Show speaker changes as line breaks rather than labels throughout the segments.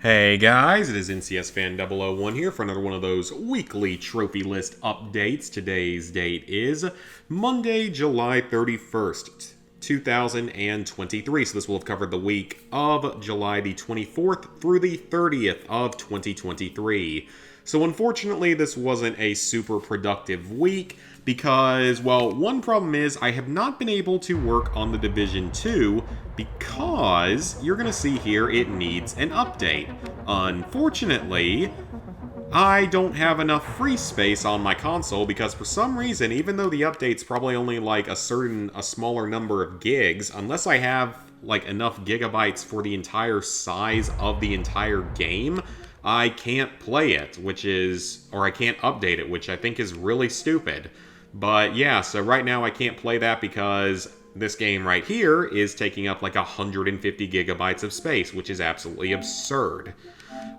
Hey guys, it is NCS Fan 001 here for another one of those weekly trophy list updates. Today's date is Monday, July 31st, 2023. So this will have covered the week of July the 24th through the 30th of 2023. So unfortunately, this wasn't a super productive week because, well, one problem is I have not been able to work on the Division 2 because you're going to see here it needs an update. Unfortunately, I don't have enough free space on my console because for some reason, even though the update's probably only like a smaller number of gigs, unless I have like enough gigabytes for the entire size of the entire game, I can't play it, or I can't update it, which I think is really stupid. But yeah, so right now I can't play that because this game right here is taking up like 150 gigabytes of space, which is absolutely absurd.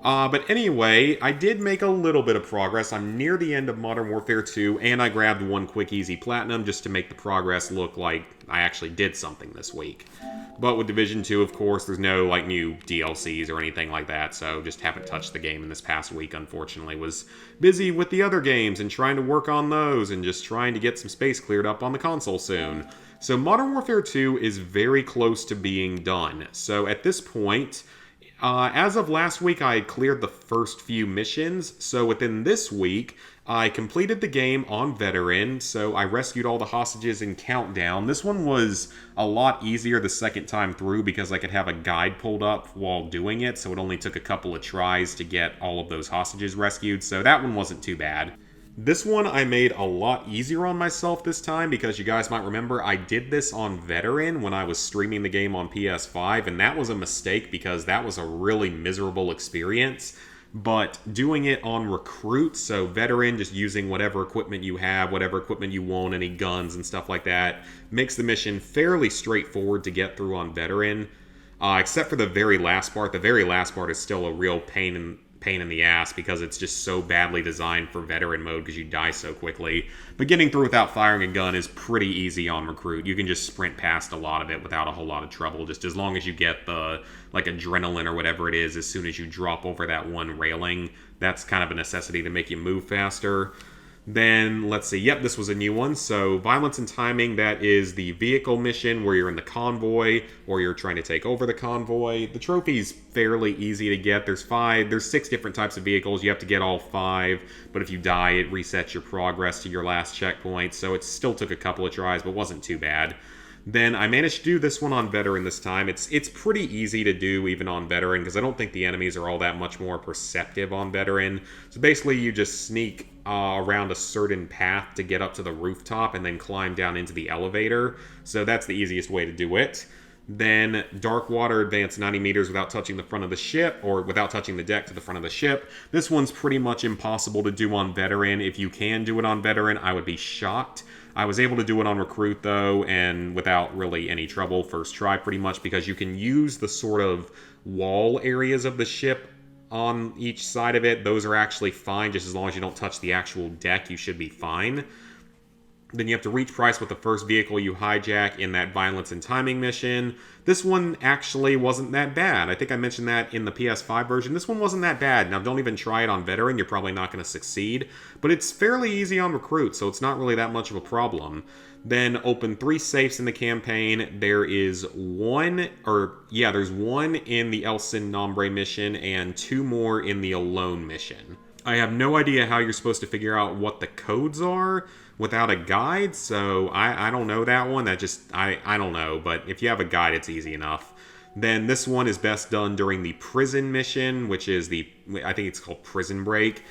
But anyway, I did make a little bit of progress. I'm near the end of Modern Warfare 2, and I grabbed one quick easy platinum just to make the progress look like I actually did something this week. But with Division 2, of course, there's no like new DLCs or anything like that, so just haven't touched the game in this past week, unfortunately. Was busy with the other games and trying to work on those and just trying to get some space cleared up on the console soon. So Modern Warfare 2 is very close to being done. So at this point, as of last week, I had cleared the first few missions, so within this week, I completed the game on Veteran, so I rescued all the hostages in Countdown. This one was a lot easier the second time through because I could have a guide pulled up while doing it, so it only took a couple of tries to get all of those hostages rescued, so that one wasn't too bad. This one I made a lot easier on myself this time because you guys might remember I did this on Veteran when I was streaming the game on PS5, and that was a mistake because that was a really miserable experience. But doing it on Recruit, so Veteran, just using whatever equipment you have, whatever equipment you want, any guns and stuff like that, makes the mission fairly straightforward to get through on Veteran. Except for the very last part. The very last part is still a real pain in the ass because it's just so badly designed for veteran mode because you die so quickly. But getting through without firing a gun is pretty easy on Recruit. You can just sprint past a lot of it without a whole lot of trouble, just as long as you get the like adrenaline or whatever it is as soon as you drop over that one railing. That's kind of a necessity to make you move faster. Then, let's see, yep, this was a new one. So, Violence and Timing, that is the vehicle mission where you're in the convoy or you're trying to take over the convoy. The trophy's fairly easy to get. There's 6 different types of vehicles. You have to get all 5, but if you die, it resets your progress to your last checkpoint. So, it still took a couple of tries, but wasn't too bad. Then I managed to do this one on Veteran this time. It's pretty easy to do even on Veteran because I don't think the enemies are all that much more perceptive on Veteran. So basically you just sneak around a certain path to get up to the rooftop and then climb down into the elevator. So that's the easiest way to do it. Then Dark Water, advance 90 meters without touching the front of the ship, or without touching the deck to the front of the ship. This one's pretty much impossible to do on Veteran. If you can do it on Veteran, I would be shocked. I was able to do it on Recruit, though, and without really any trouble, first try pretty much, because you can use the sort of wall areas of the ship on each side of it. Those are actually fine, just as long as you don't touch the actual deck, you should be fine. Then you have to reach price with the first vehicle you hijack in that Violence and Timing mission. This one actually wasn't that bad. I think I mentioned that in the PS5 version. This one wasn't that bad. Now, don't even try it on Veteran. You're probably not going to succeed. But it's fairly easy on Recruit, so it's not really that much of a problem. Then open 3 safes in the campaign. There's one in the El Sin Nombre mission and 2 more in the Alone mission. I have no idea how you're supposed to figure out what the codes are without a guide, so I don't know that one. I don't know, but if you have a guide, it's easy enough. Then this one is best done during the prison mission, which is I think it's called Prison Break.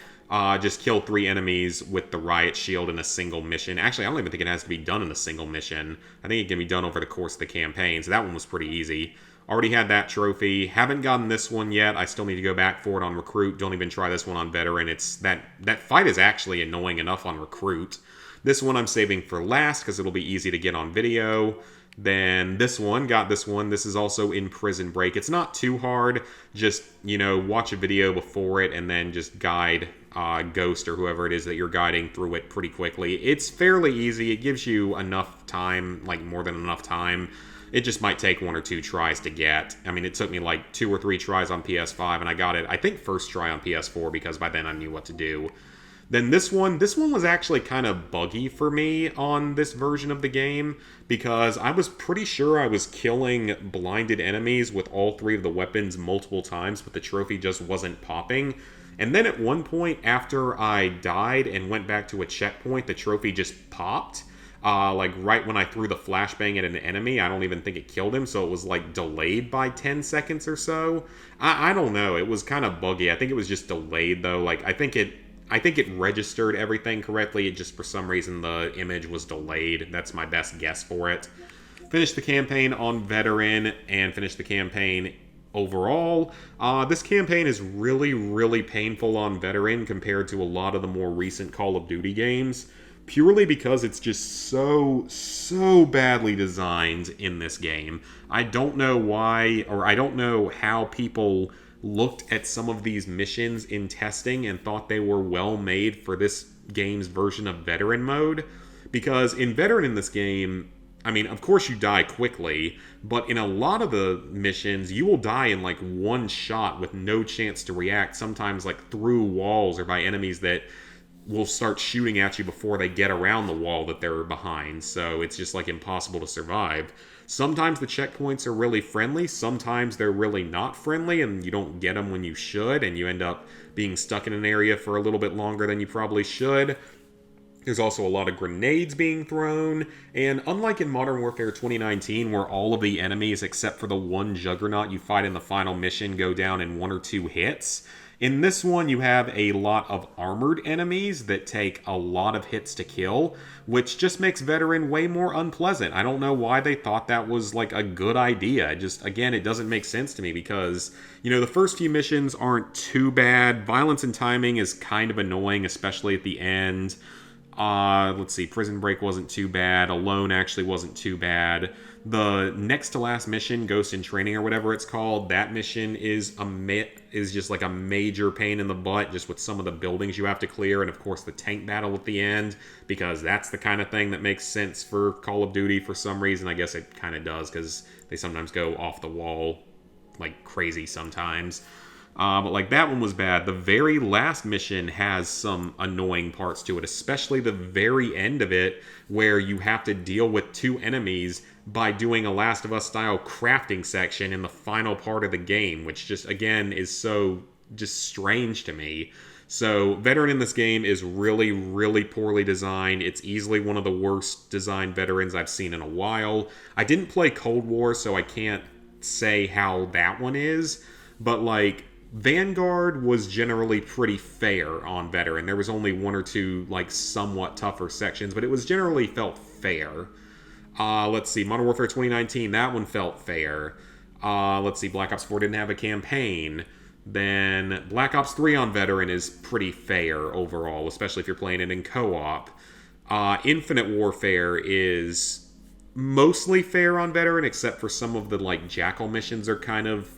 Just kill 3 enemies with the riot shield in a single mission. Actually, I don't even think it has to be done in a single mission. I think it can be done over the course of the campaign, so that one was pretty easy. Already had that trophy. Haven't gotten this one yet. I still need to go back for it on Recruit. Don't even try this one on Veteran. That fight is actually annoying enough on Recruit. This one I'm saving for last because it'll be easy to get on video. Then this one, got this one. This is also in Prison Break. It's not too hard. Just, watch a video before it and then just guide Ghost or whoever it is that you're guiding through it pretty quickly. It's fairly easy. It gives you enough time, like more than enough time. It just might take 1 or 2 tries to get. I mean, it took me like 2 or 3 tries on PS5, and I got it, I think, first try on PS4 because by then I knew what to do. Then this one was actually kind of buggy for me on this version of the game because I was pretty sure I was killing blinded enemies with all 3 of the weapons multiple times, but the trophy just wasn't popping. And then at one point after I died and went back to a checkpoint, the trophy just popped. Like right when I threw the flashbang at an enemy. I don't even think it killed him, so it was like delayed by 10 seconds or so. I don't know. It was kind of buggy. I think it was just delayed though. Like I think it registered everything correctly. It just, for some reason, the image was delayed. That's my best guess for it. Finished the campaign on Veteran and finished the campaign overall. This campaign is really, really painful on Veteran compared to a lot of the more recent Call of Duty games. Purely because it's just so badly designed in this game. I don't know why, or I don't know how people looked at some of these missions in testing and thought they were well made for this game's version of Veteran mode. Because in Veteran in this game, I mean, of course you die quickly, but in a lot of the missions, you will die in like one shot with no chance to react, sometimes like through walls or by enemies that will start shooting at you before they get around the wall that they're behind, so it's just like impossible to survive. Sometimes the checkpoints are really friendly, sometimes they're really not friendly, and you don't get them when you should, and you end up being stuck in an area for a little bit longer than you probably should. There's also a lot of grenades being thrown, and unlike in Modern Warfare 2019, where all of the enemies except for the one Juggernaut you fight in the final mission go down in 1 or 2 hits, in this one, you have a lot of armored enemies that take a lot of hits to kill, which just makes Veteran way more unpleasant. I don't know why they thought that was like a good idea. Just, again, it doesn't make sense to me because, you know, the first few missions aren't too bad. Violence and timing is kind of annoying, especially at the end. Let's see, Prison Break wasn't too bad. Alone actually wasn't too bad. The next to last mission, Ghost in Training or whatever it's called, that mission is just like a major pain in the butt, just with some of the buildings you have to clear, and of course the tank battle at the end, because that's the kind of thing that makes sense for Call of Duty for some reason. I guess it kind of does, because they sometimes go off the wall like crazy sometimes. But like that one was bad. The very last mission has some annoying parts to it, especially the very end of it, where you have to deal with 2 enemies by doing a Last of Us style crafting section in the final part of the game, which just, again, is so just strange to me. So Veteran in this game is really, really poorly designed. It's easily one of the worst designed Veterans I've seen in a while. I didn't play Cold War, so I can't say how that one is, but like Vanguard was generally pretty fair on Veteran. There was only 1 or 2 like somewhat tougher sections, but it was generally felt fair. Let's see, Modern Warfare 2019, that one felt fair. Let's see, Black Ops 4 didn't have a campaign. Then Black Ops 3 on Veteran is pretty fair overall, especially if you're playing it in co-op. Infinite Warfare is mostly fair on Veteran, except for some of the like Jackal missions are kind of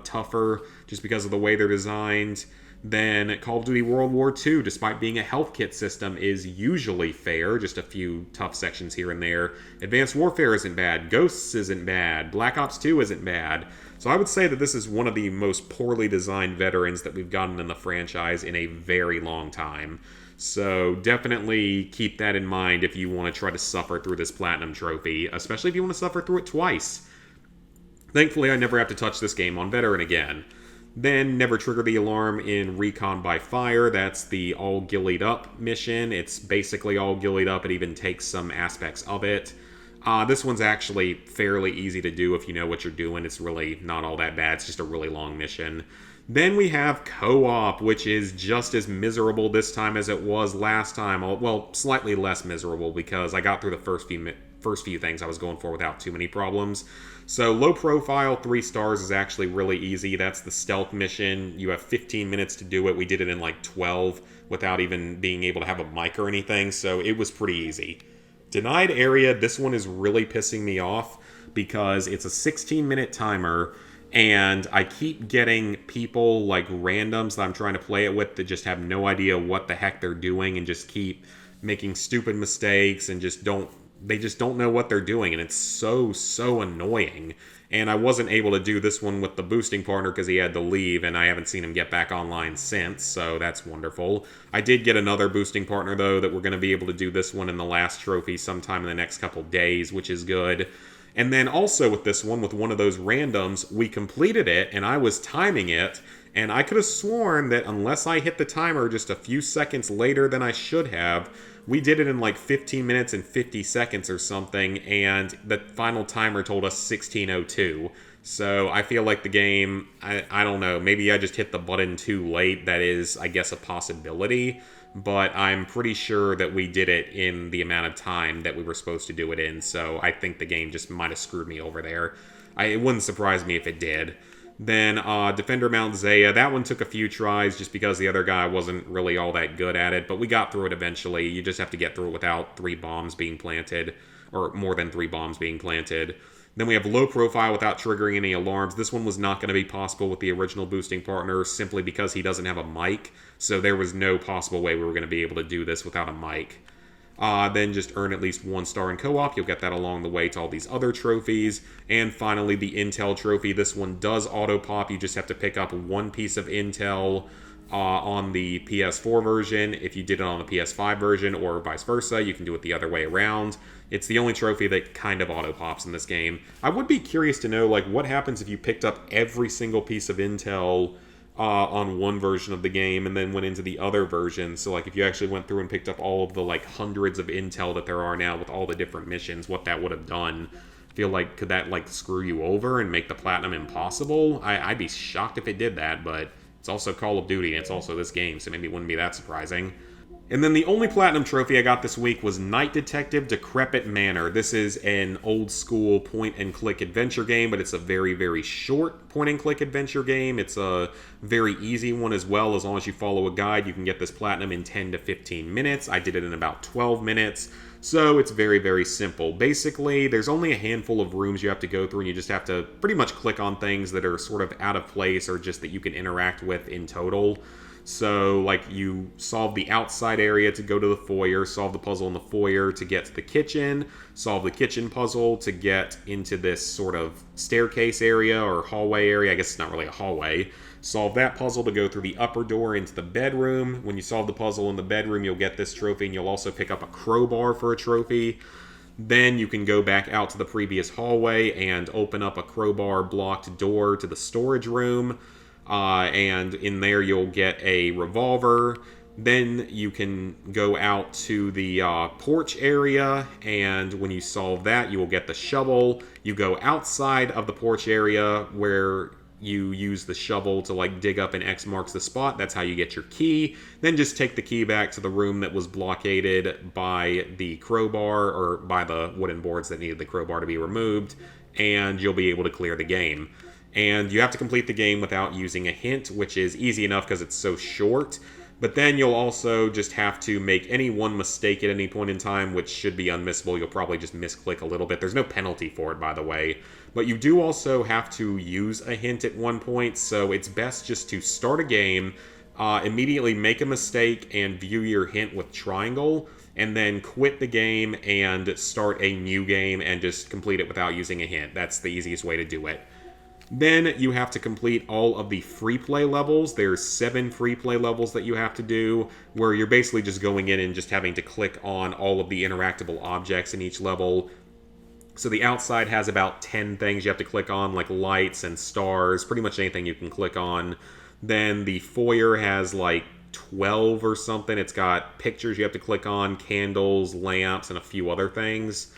tougher just because of the way they're designed. Then Call of Duty World War II, despite being a health kit system, is usually fair, just a few tough sections here and there. Advanced Warfare isn't bad, Ghosts isn't bad, Black Ops 2 isn't bad. So I would say that this is one of the most poorly designed Veterans that we've gotten in the franchise in a very long time. So definitely keep that in mind if you want to try to suffer through this Platinum Trophy, especially if you want to suffer through it twice. Thankfully, I never have to touch this game on Veteran again. Then never trigger the alarm in Recon by Fire. That's the all gillied up mission. It's basically all gillied up. It even takes some aspects of it. This one's actually fairly easy to do if you know what you're doing. It's really not all that bad. It's just a really long mission. Then we have Co-op, which is just as miserable this time as it was last time. Well, slightly less miserable because I got through the first few things I was going for without too many problems. So low profile, 3 stars is actually really easy. That's the stealth mission. You have 15 minutes to do it. We did it in like 12 without even being able to have a mic or anything, so it was pretty easy. Denied area, this one is really pissing me off because it's a 16-minute timer, and I keep getting people like randoms that I'm trying to play it with that just have no idea what the heck they're doing and just keep making stupid mistakes and just don't they just don't know what they're doing, and it's so annoying. And I wasn't able to do this one with the boosting partner because he had to leave, and I haven't seen him get back online since, so that's wonderful. I did get another boosting partner, though, that we're going to be able to do this one in the last trophy sometime in the next couple days, which is good. And then also with this one, with one of those randoms, we completed it, and I was timing it, and I could have sworn that unless I hit the timer just a few seconds later than I should have, we did it in like 15 minutes and 50 seconds or something, and the final timer told us 16:02. So I feel like the game, I don't know, maybe I just hit the button too late. That is, I guess, a possibility. But I'm pretty sure that we did it in the amount of time that we were supposed to do it in, so I think the game just might have screwed me over there. It wouldn't surprise me if it did. Then Defender Mount Zaya, that one took a few tries just because the other guy wasn't really all that good at it, but we got through it eventually. You just have to get through it without 3 bombs being planted, or more than 3 bombs being planted. Then we have Low Profile without triggering any alarms. This one was not going to be possible with the original boosting partner simply because he doesn't have a mic, so there was no possible way we were going to be able to do this without a mic. Then just earn at least 1 star in co-op. You'll get that along the way to all these other trophies. And finally, the Intel trophy. This one does auto-pop. You just have to pick up 1 piece of Intel on the PS4 version. If you did it on the PS5 version, or vice versa, you can do it the other way around. It's the only trophy that kind of auto-pops in this game. I would be curious to know, like, what happens if you picked up every single piece of Intel on one version of the game and then went into the other version. So like if you actually went through and picked up all of the like hundreds of intel that there are now with all the different missions, what that would have done. I feel like, could that like screw you over and make the platinum impossible? I'd be shocked if it did that, but it's also Call of Duty and it's also this game, so maybe it wouldn't be that surprising. And then the only platinum trophy I got this week was Night Detective Decrepit Manor. This is an old school point-and-click adventure game, but it's a very, very short point-and-click adventure game. It's a very easy one as well. As long as you follow a guide, you can get this platinum in 10 to 15 minutes. I did it in about 12 minutes. So it's very, very simple. Basically, there's only a handful of rooms you have to go through, and you just have to pretty much click on things that are sort of out of place or just that you can interact with in total. So, like, you solve the outside area to go to the foyer, solve the puzzle in the foyer to get to the kitchen, solve the kitchen puzzle to get into this sort of staircase area or hallway area. I guess it's not really a hallway. Solve that puzzle to go through the upper door into the bedroom. When you solve the puzzle in the bedroom, you'll get this trophy, and you'll also pick up a crowbar for a trophy. Then you can go back out to the previous hallway and open up a crowbar-blocked door to the storage room. And in there you'll get a revolver. Then you can go out to the porch area, and when you solve that, you will get the shovel. You go outside of the porch area where you use the shovel to like dig up and X marks the spot. That's how you get your key. Then just take the key back to the room that was blockaded by the crowbar, or by the wooden boards that needed the crowbar to be removed, and you'll be able to clear the game. And you have to complete the game without using a hint, which is easy enough because it's so short. But then you'll also just have to make any one mistake at any point in time, which should be unmissable. You'll probably just misclick a little bit. There's no penalty for it, by the way. But you do also have to use a hint at one point, so it's best just to start a game, immediately make a mistake, and view your hint with triangle, and then quit the game and start a new game and just complete it without using a hint. That's the easiest way to do it. Then you have to complete all of the free play levels. There's 7 free play levels that you have to do, where you're basically just going in and just having to click on all of the interactable objects in each level. So the outside has about 10 things you have to click on, like lights and stars, pretty much anything you can click on. Then the foyer has like 12 or something. It's got pictures you have to click on, candles, lamps, and a few other things.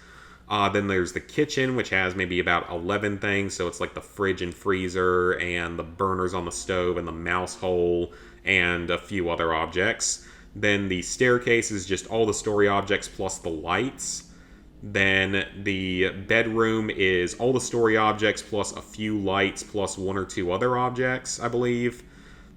Then there's the kitchen, which has maybe about 11 things. So it's like the fridge and freezer, and the burners on the stove, and the mouse hole, and a few other objects. Then the staircase is just all the story objects plus the lights. Then the bedroom is all the story objects plus a few lights plus 1 or 2 other objects, I believe.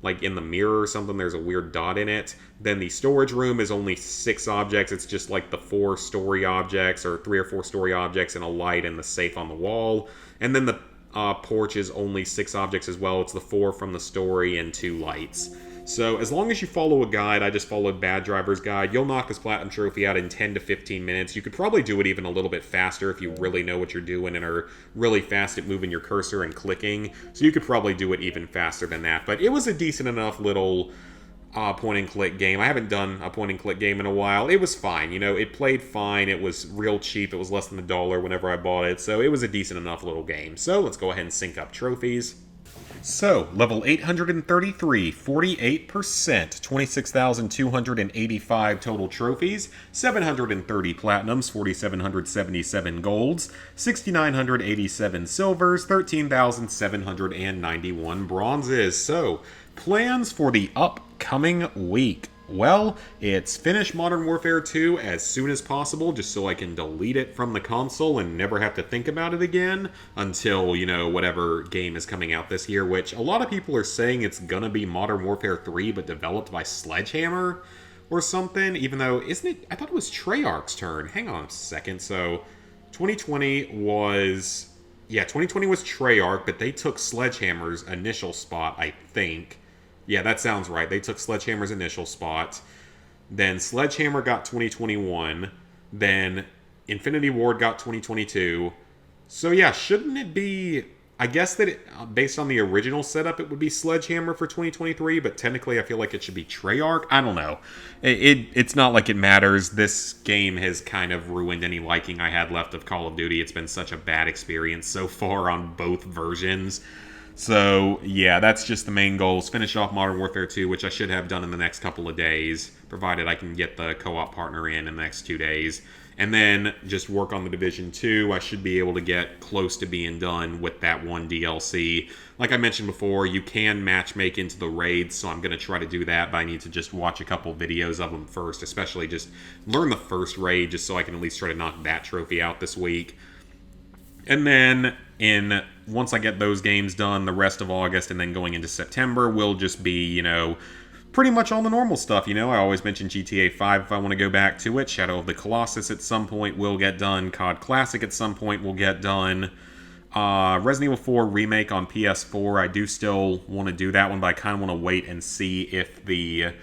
Like in the mirror or something, there's a weird dot in it. Then the storage room is only 6 objects. It's just like the 4 story objects, or 3 or 4 story objects, and a light and the safe on the wall. And then the porch is only 6 objects as well. It's the 4 from the story and 2 lights. So as long as you follow a guide, I just followed Bad Driver's Guide, you'll knock this Platinum Trophy out in 10 to 15 minutes. You could probably do it even a little bit faster if you really know what you're doing and are really fast at moving your cursor and clicking. So you could probably do it even faster than that. But it was a decent enough little point-and-click game. I haven't done a point-and-click game in a while. It was fine. You know, it played fine. It was real cheap. It was less than $1 whenever I bought it. So it was a decent enough little game. So let's go ahead and sync up trophies. So, level 833, 48%, 26,285 total trophies, 730 platinums, 4,777 golds, 6,987 silvers, 13,791 bronzes. So, plans for the upcoming week. Well, it's finish Modern Warfare 2 as soon as possible, just so I can delete it from the console and never have to think about it again until, you know, whatever game is coming out this year, which a lot of people are saying it's gonna be Modern Warfare 3, but developed by Sledgehammer or something, even though, isn't it? I thought it was Treyarch's turn. Hang on a second. So, 2020 was Treyarch, but they took Sledgehammer's initial spot, I think. Yeah, that sounds right. They took Sledgehammer's initial spot. Then Sledgehammer got 2021. Then Infinity Ward got 2022. So yeah, shouldn't it be... I guess that based on the original setup, it would be Sledgehammer for 2023, but technically I feel like it should be Treyarch. I don't know. It's not like it matters. This game has kind of ruined any liking I had left of Call of Duty. It's been such a bad experience so far on both versions. So, yeah, that's just the main goals. Finish off Modern Warfare 2, which I should have done in the next couple of days, provided I can get the co-op partner in the next 2 days. And then just work on the Division 2. I should be able to get close to being done with that one DLC. Like I mentioned before, you can matchmake into the raids, so I'm going to try to do that, but I need to just watch a couple videos of them first, especially just learn the first raid, just so I can at least try to knock that trophy out this week. And then once I get those games done, the rest of August and then going into September will just be, you know, pretty much all the normal stuff. You know, I always mention GTA 5 if I want to go back to it. Shadow of the Colossus at some point will get done. COD Classic at some point will get done. Resident Evil 4 Remake on PS4, I do still want to do that one, but I kind of want to wait and see if the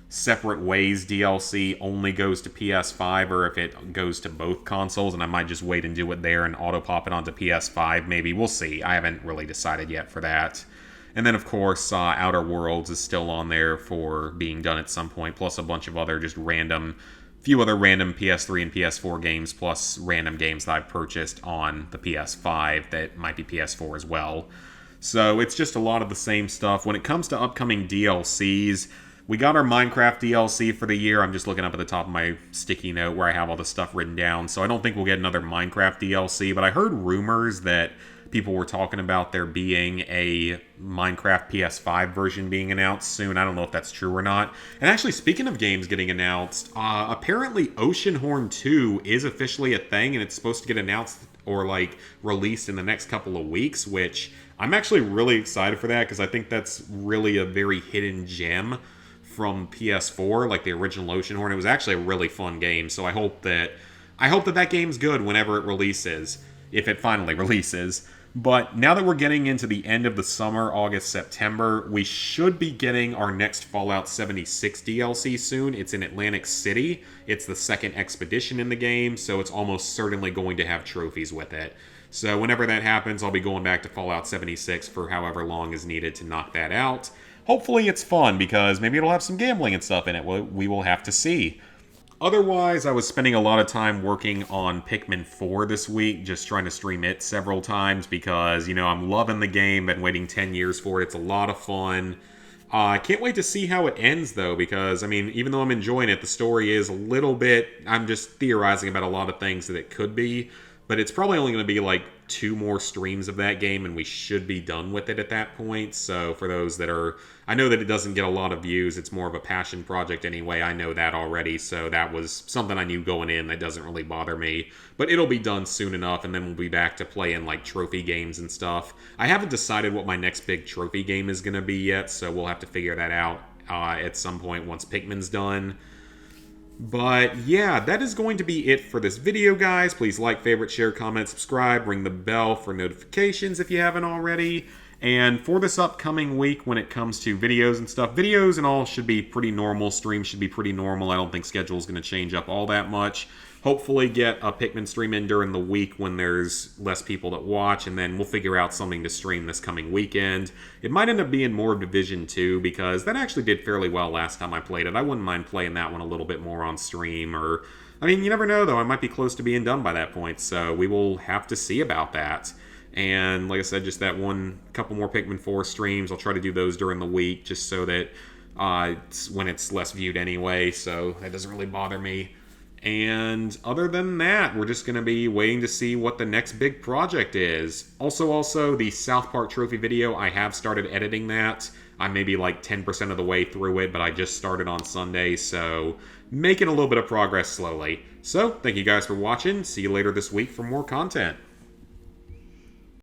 Separate Ways DLC only goes to PS5 or if it goes to both consoles, and I might just wait and do it there and auto pop it onto PS5 maybe. We'll see. I haven't really decided yet for that. And then, of course, Outer Worlds is still on there for being done at some point, plus a bunch of other just few other random PS3 and PS4 games, plus random games that I've purchased on the PS5 that might be PS4 as well. So it's just a lot of the same stuff. When it comes to upcoming DLCs, we got our Minecraft DLC for the year. I'm just looking up at the top of my sticky note where I have all the stuff written down. So I don't think we'll get another Minecraft DLC, but I heard rumors that people were talking about there being a Minecraft PS5 version being announced soon. I don't know if that's true or not. And actually, speaking of games getting announced, apparently Oceanhorn 2 is officially a thing, and it's supposed to get announced or like released in the next couple of weeks, which I'm actually really excited for that because I think that's really a very hidden gem from PS4, like the original Oceanhorn. It was actually a really fun game, so I hope that that game's good whenever it releases, if it finally releases. But now that we're getting into the end of the summer, August, September, we should be getting our next Fallout 76 DLC soon. It's in Atlantic City. It's the second expedition in the game, so it's almost certainly going to have trophies with it. So whenever that happens, I'll be going back to Fallout 76 for however long is needed to knock that out. Hopefully it's fun, because maybe it'll have some gambling and stuff in it. We will have to see. Otherwise, I was spending a lot of time working on Pikmin 4 this week, just trying to stream it several times, because, you know, I'm loving the game, been waiting 10 years for it, it's a lot of fun. I can't wait to see how it ends, though, because, I mean, even though I'm enjoying it, the story is a little bit, I'm just theorizing about a lot of things that it could be, but it's probably only going to be like 2 more streams of that game, and we should be done with it at that point. So for those that are, I know that it doesn't get a lot of views, it's more of a passion project anyway, I know that already, so that was something I knew going in that doesn't really bother me, but it'll be done soon enough, and then we'll be back to playing like trophy games and stuff. I haven't decided what my next big trophy game is going to be yet, so we'll have to figure that out at some point once Pikmin's done. But yeah, that is going to be it for this video, guys. Please like, favorite, share, comment, subscribe, ring the bell for notifications if you haven't already. And for this upcoming week, when it comes to videos and stuff, videos and all should be pretty normal. Streams should be pretty normal. I don't think schedule is going to change up all that much. Hopefully get a Pikmin stream in during the week when there's less people that watch, and then we'll figure out something to stream this coming weekend. It might end up being more of Division 2, because that actually did fairly well last time I played it. I wouldn't mind playing that one a little bit more on stream, or... I mean, you never know, though. I might be close to being done by that point, so we will have to see about that. And like I said, just that couple more Pikmin 4 streams. I'll try to do those during the week, just so that when it's less viewed anyway, so that doesn't really bother me. And other than that, we're just going to be waiting to see what the next big project is. Also, the South Park Trophy video, I have started editing that. I'm maybe like 10% of the way through it, but I just started on Sunday, so making a little bit of progress slowly. So, thank you guys for watching. See you later this week for more content.